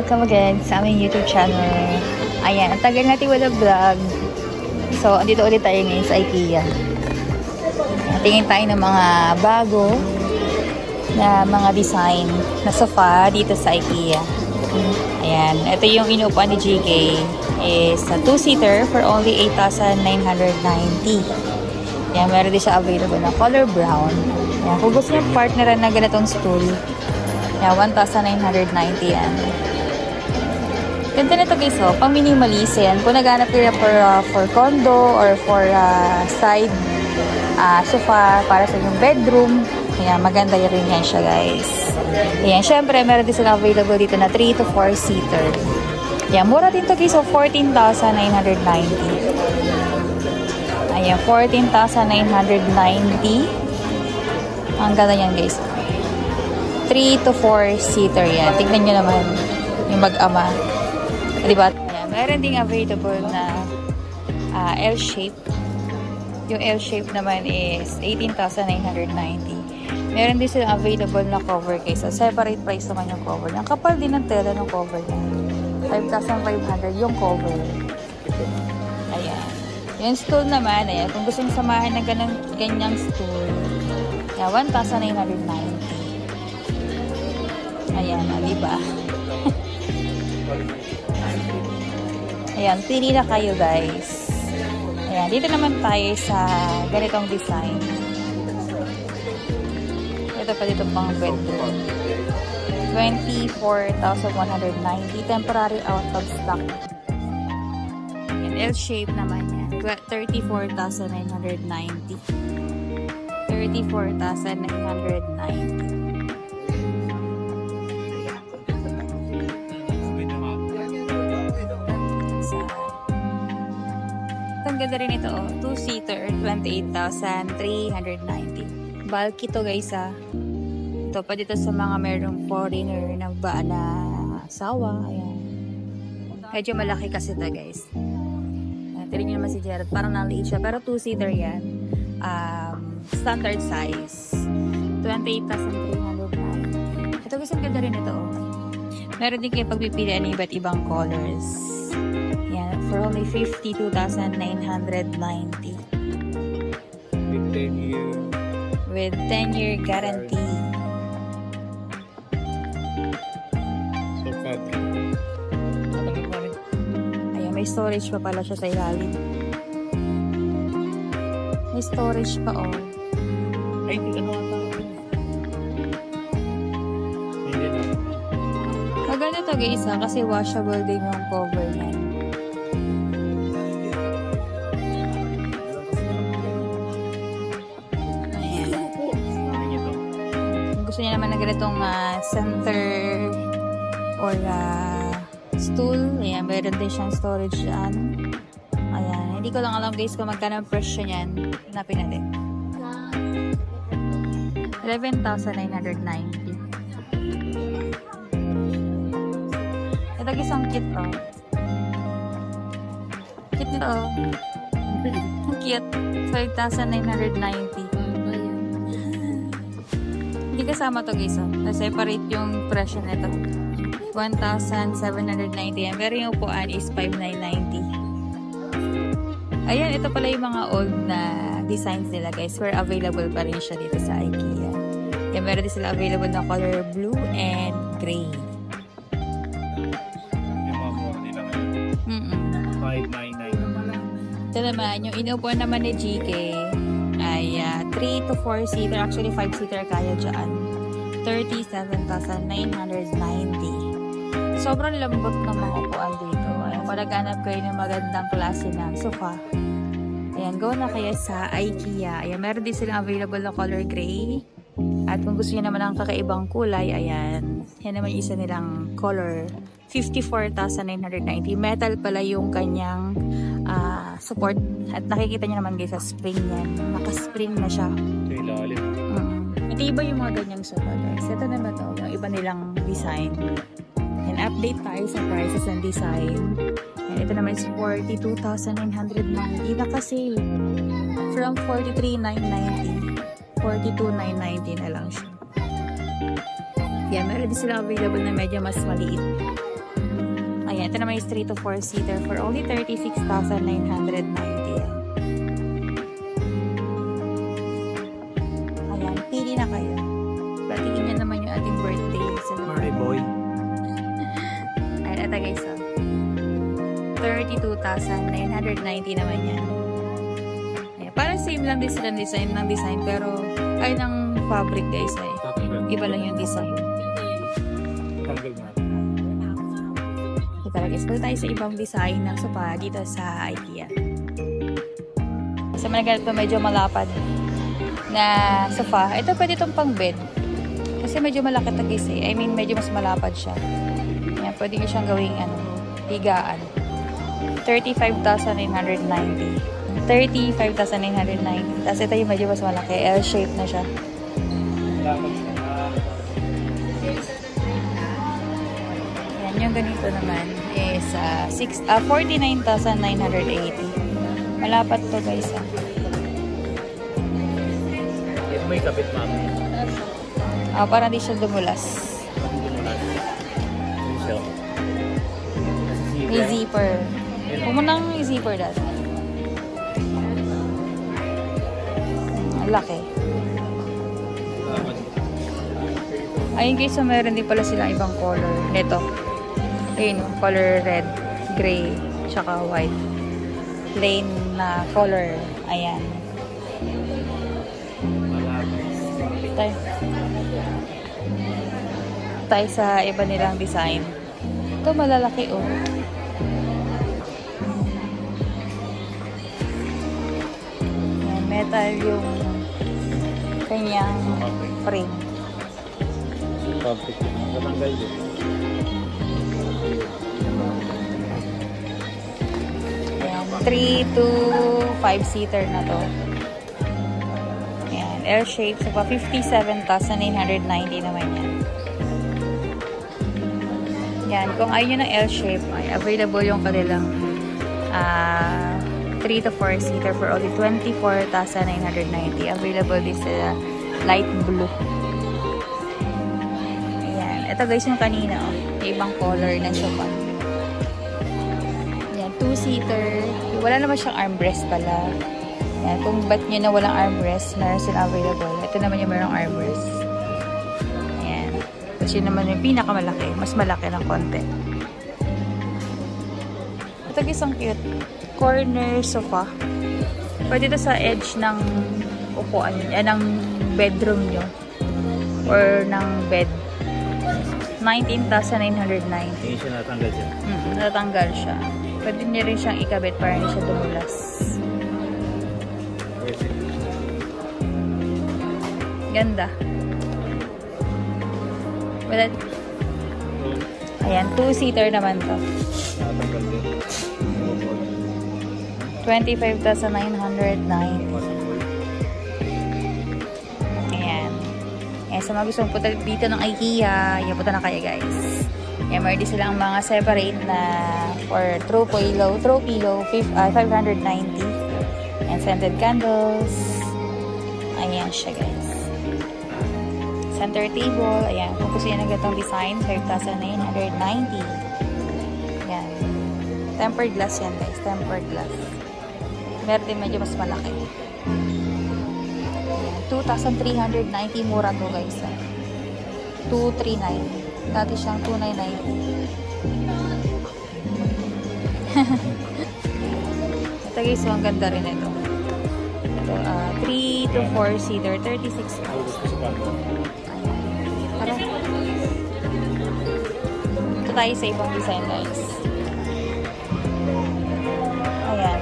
welcome again sa aming YouTube channel. Ayan, ang tagal natin wala vlog. So, andito ulit tayo ngayon sa IKEA. Tingin tayo ng mga bago na mga design na sofa dito sa IKEA. Ayan, ito yung inuupuan ni GK. Is a 2-seater for only 8,990. Ayan, meron din siya available na color brown. Ayan, kung gusto niyo partneran na ganitong stool, yeah, 1,990 yan. Ganda na ito guys, oh, pang minimalist yan. Kung naghanap kayo for condo or for side sofa para sa inyong bedroom, ayan, maganda rin yan siya guys. Ayan, syempre meron din sila available dito na 3 to 4 seater. Ayan, mura din ito guys, so 14,990. Ayan, 14,990. Ang ganda yan guys. 3 to 4 seater yan. Tignan nyo naman yung mag-ama. Diba? Yan. Meron ding available na L-shape. Yung L-shape naman is 18,990. Meron din silang available na cover case. So, separate price naman yung cover. Ang kapal din ng tela ng cover niya. 5,500 yung cover. Ayan. Yung stool naman, ayan. Kung gusto nyo samahan ng ganyang stool, 1,990. Ayan, diba? Ayan, pili na kayo guys. Ayan, dito naman tayo sa ganitong design. Ito pa dito pang bedroom. 24,190. Temporary out of stock. Ayan, L-shape naman yan. 34,990. 34,990. Ang ganda rin ito, oh. 2-seater, 28,390. Bulky to guys, ah. Ito pa dito sa mga merong foreigner na asawa. Ayan. Medyo malaki kasi ito guys. Tignan nyo naman si Jared. Parang naliit siya. Pero 2-seater yan. Standard size. 28,390. Ito guys, ang ganda rin ito, oh. Meron din kayo pagpipilian ng iba't ibang colors. Yan, for only 52,990. With 10-year guarantee. Ayan, may storage pa pala siya sa ilalim. May storage pa, oh. Ay, hindi ka naman tayo. Hindi na. Maganda to guys, ha, kasi washable din yung cover niya. Gusto niya naman na ganitong center or stool. Ayan, mayroon din siyang storage dyan. Ayan, hindi ko lang alam guys kung magkano ang presyo niyan na pinali. 11,990. Ito guys, ang cute, oh. Cute nito, oh. Ang cute. 5,990. Hindi kasama to guys, oh. Na-separate yung presyo nito. 1,790 yan. Pero yung upuan is 5,990. Ayan, ito pala yung mga old na designs nila guys. Where available pa rin siya dito sa IKEA. Yan, meron din sila available na color blue and gray. Yung mga mura nila ngayon. 599. Ito naman, yung inuupuan naman ni GK ay 3 to 4 seater. Actually, 5 seater kaya dyan. 37,990. Sobrang lambot ng mga upuan dito. Ayan, kung naghanap kayo ng magandang klase ng sofa, ayan, go na kaya sa IKEA. Ayan, meron din silang available na color gray. At kung gusto nyo naman ng kakaibang kulay, ayan, yan naman yung isa nilang color. 54,990. Metal pala yung kanyang support. At nakikita nyo naman guys sa spring yan. Naka-spring na siya. Sa ilalim. Ito iba yung mga ganyang sofa guys. Ito naman to, yung iba nilang design. And update tayo sa prices and design. And ito naman is 42,990. Naka-sale. From 43,990. 42,990 na lang siya. Yan, meron din sila available na medyo mas maliit. Ayan, ito naman is 3 to 4 seater for only 36,990. Ayan, pili na kayo. Batiin niya naman yung ating birthday. Sorry, boy. Ayan, ito guys. 32,990 naman yan. Ayan, parang same lang din sila ng design pero ay ng fabric guys ay. Iba lang yung design. Tanggal na. Talaga, guys, tayo sa ibang design ng sofa dito sa IKEA. Sa mga ganito medyo malapad na sofa, ito pwede itong pang bed. Kasi medyo malaki ito guys eh. I mean, medyo mas malapad siya. Ayan, pwede nyo siyang gawing higaan. 35,990. 35,990. Tapos ito yung medyo mas malaki. L-shape na siya. Ayan, yung ganito naman is 49,980. Malapad to guys. May kapit, ma'am. Para di siya dumulas. May zipper. Huwag mo nang zipper dati. Ang laki. Ayun guys, so meron din pala silang ibang color. Neto. Ayun, color red, gray, tsaka white. Plain na color. Ayan. Tayo sa iba nilang design. Ito malalaki oh. Ayan, metal yung kanyang frame. Perfect. Matanggal din. Ayan, 3 to 5 seater na to. Ayan, L-shape. So, 57,990 naman yan. Yan, kung ayaw nyo ng L-shape, ay available yung kanilang 3 to 4 seater for only 24,990. Available din sa light blue. Ayan, ito guys yung kanina, oh. Yung ibang color ng sofa. Ayan, 2-seater. Wala naman siyang armrest pala. Ayan, kung ba't nyo na walang armrest, meron sila available. Ito naman yung merong armrest. Tapos yun naman yung pinakamalaki. Mas malaki ng konti. Ito guys, ang cute. Corner sofa. Pwede ito sa edge ng upuan, ng bedroom nyo. Or ng bed. 19,990. Hindi siya natanggal siya. Natanggal siya. Pwede nyo rin siyang ikabit para hindi siya dumulas. Ganda. Ayan, 2-seater naman to. 25,909. Ayan. Ayan, sa mga gusto punta dito ng IKEA, yan, punta na kayo guys. Ayan, meron din silang mga separate na for throw pillow, 590. And scented candles. Ayan siya guys. Center table. Ayan. Kung gusto nyo ng ganitong design, 5,990. Ayan. Tempered glass yan guys. Tempered glass. Meron din medyo mas malaki. Ayan. 2,390. Mura to guys. 239. Dati siyang 2,990. Ito guys. Ang ganda rin ito. Ito, 3 to 4 seater. 36 pounds. Ito tayo sa ibang design guys. Ayan.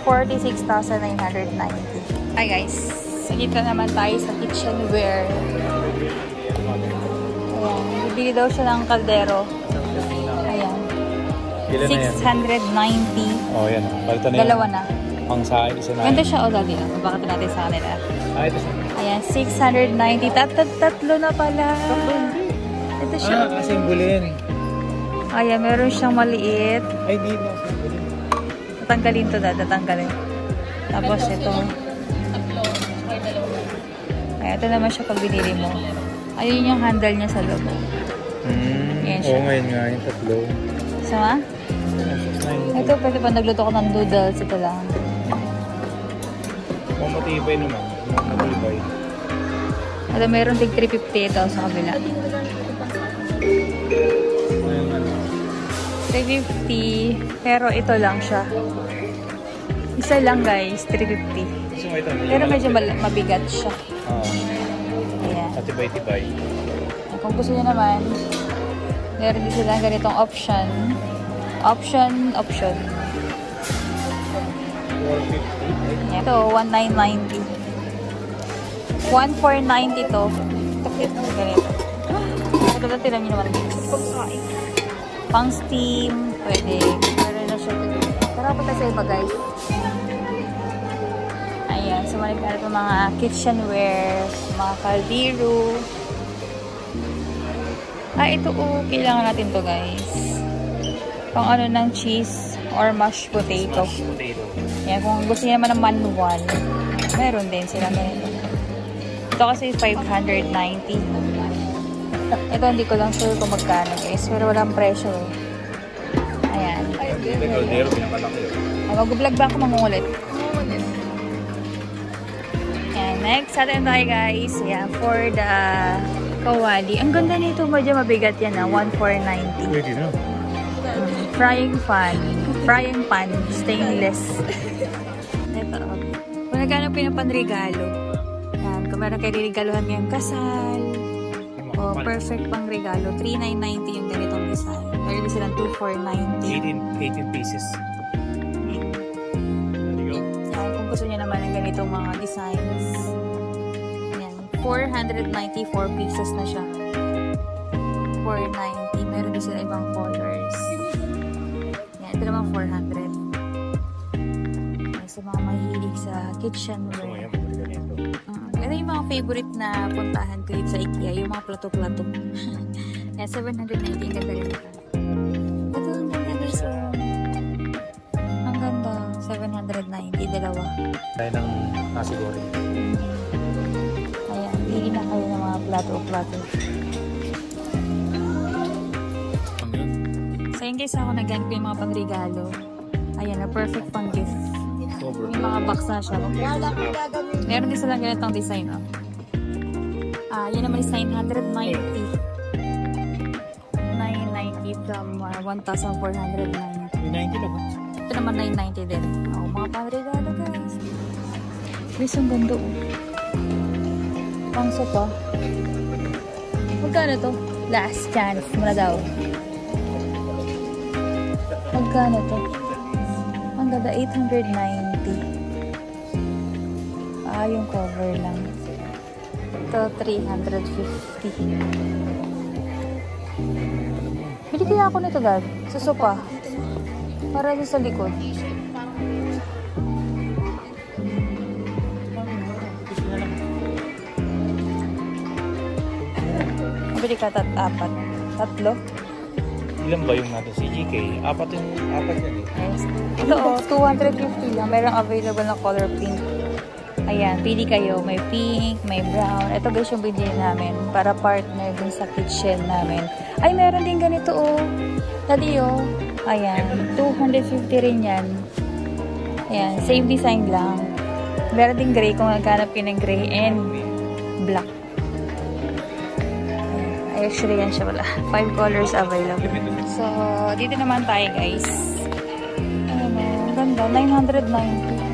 $46,990. Hi guys. So dito naman tayo sa kitchenware. Ayan. Bibili daw siya ng kaldero. Ayan. 690. Oh, yan. Palito na Dalawa na. Ang sa isa na. Ganda siya o dali. Bakit natin sa kanila? Ito siya. Ayan, 690. Tatlo na pala. Ito siya. Asimbulin. Ayan, meron siyang maliit. Ay, di na. Asimbulin. Tatanggalin to tatanggalin. Tapos ito. Ito naman siya pag binili mo. Ayun yung handle niya sa loob. Yan siya. Oo, ngayon nga yung tatlo. Sama? Ito, pwede pa nagluto ko ng noodles. Ito lang. Kung matibay naman. Matibay. Alam, meron tig 350 ito sa kabila. Ngayon ano? 350. Pero ito lang siya. Isa lang guys, 350. So, ito, Pero medyo mabigat siya. Oo. Ayan. Matibay-tibay. Kung gusto niyo naman, meron din sila ganitong option. Option. 450. Ito, 1990. 1490 to. Ito, ganito. Ito na tinan nyo naman. Pang steam, pwede. Pwede na siya. Tara pa tayo sa iba guys. Ayan, sumalik na ito mga kitchenware, mga kaldero. Ito kailangan natin to guys. Pang ano ng cheese or mashed potato. Mashed potato. Yan, kung gusto niya naman ng manual, meron din sila ganito. Ito kasi 590. Ito hindi ko lang sure kung magkano guys, pero walang presyo. Ayan. May kaldero, pinakalaki yun. Mag-vlog ba ako mangungulit? Ayan, next natin tayo guys. Ayan, for the kawali. Ang ganda nito, medyo mabigat yan 1490. Pwede na. Frying pan, stainless. Ito. Kung nagkano pinapanregalo. Yan, kung meron kayo regalohan ngayong kasal. O perfect pang regalo. 3,990 yung ganitong design. Meron silang 2,490. 18 pieces. There you go. Yan, kung gusto niyo naman ng ganitong mga designs. Yan, 494 pieces na siya. 490. Meron din sila ibang colors. Ito naman 400. Sa mga mahilig sa kitchenware. Ito yung mga favorite na puntahan ko sa IKEA. Yung mga plato-plato. Yan, 790. Ang ganda rin ito. Ito, ang ganda guys. Ang ganda. 790. Dalawa. Tayo ng nasi goreng. Ayan, pili na kayo ng mga plato-plato. So yun guys, ako nagamit ko yung mga pangregalo. Ayan, na perfect pang gift. Yung mga box na siya. Meron din silang ganitong design. Yun naman is 990. 990 from 1,490. 390 na ba? Ito naman 990 din. Mga pangregalo guys. Guys, ang ganda pang sopa. Magkano to? Last chance muna daw. Magkano to? Ang ganda, 890. Yung cover lang. Ito, 350. Bili kaya ako nito, Dad. Sa sopa. Para sa likod. Bili ka apat. Tatlo? Ilan ba yung natin si GK? Apat yan eh. Yes. Ito 250 lang. Merong available na color pink. Ayan, pili kayo. May pink, may brown. Ito guys yung binili namin para partner dun sa kitchen namin. Ay, meron din ganito Daddy Ayan, 250 rin yan. Ayan, same design lang. Meron din gray kung naghanap kayo ng gray and black. Ay, actually yan siya wala. 5 colors available. So, dito naman tayo guys. Ang ganda. 990.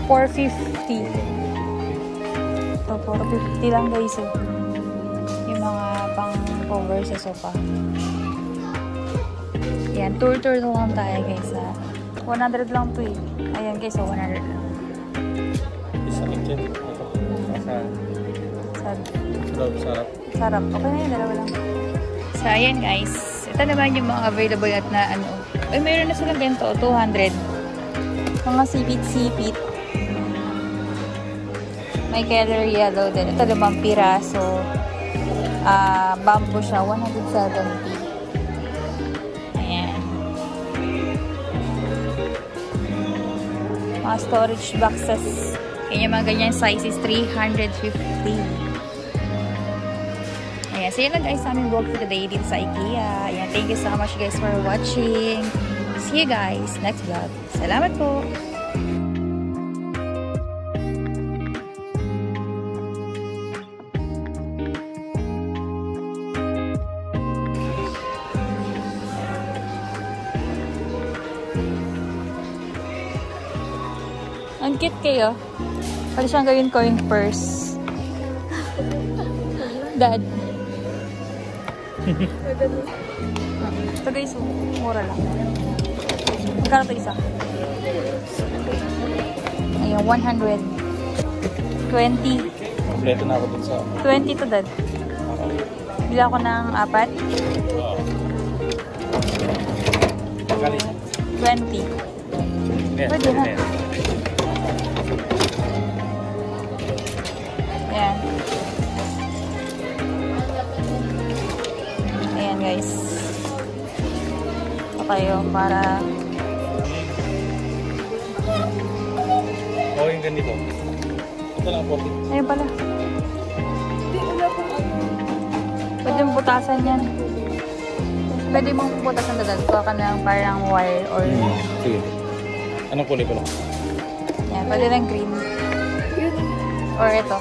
450. So, 450 lang guys. Yung mga pang cover sa sofa. Yan, tour lang tayo guys. 100 lang to eh. Ayan guys, 100 lang. Isa kitchen. Sarap. Sarap. Okay na yun, dalawa lang. So, ayan guys. Ito naman yung mga available at na ano. Ay, mayroon na silang ganito. 200. Mga sipit-sipit. May color yellow din. Ito naman piraso. Bamboo siya. 170. Ayan. Mga storage boxes. Yung mga ganyan size is 350. Ayan. So yun lang guys sa aming vlog for today dito sa IKEA. Ayan. Thank you so much guys for watching. See you guys next vlog. Salamat po! Ang cute kayo. Pwede siyang gawin coin purse. Dad. Ito guys, mura lang. Magkano ito isa? Ayun, 100. 20. Kompleto na ako dun sa... 20 to dad. Bila ako ng 4. Pagkali. 20. Pwede ha. Ayan. Ayan guys. Ito kayo para... Oo, yung ganito. Ito lang 40. Ayun pala. Pwede mong butasan yan. Pwede mong butasan dad. Kuha ka ng parang wire or... Sige. Anong kulay ko lang? Yan, pwede ng green. Or ito.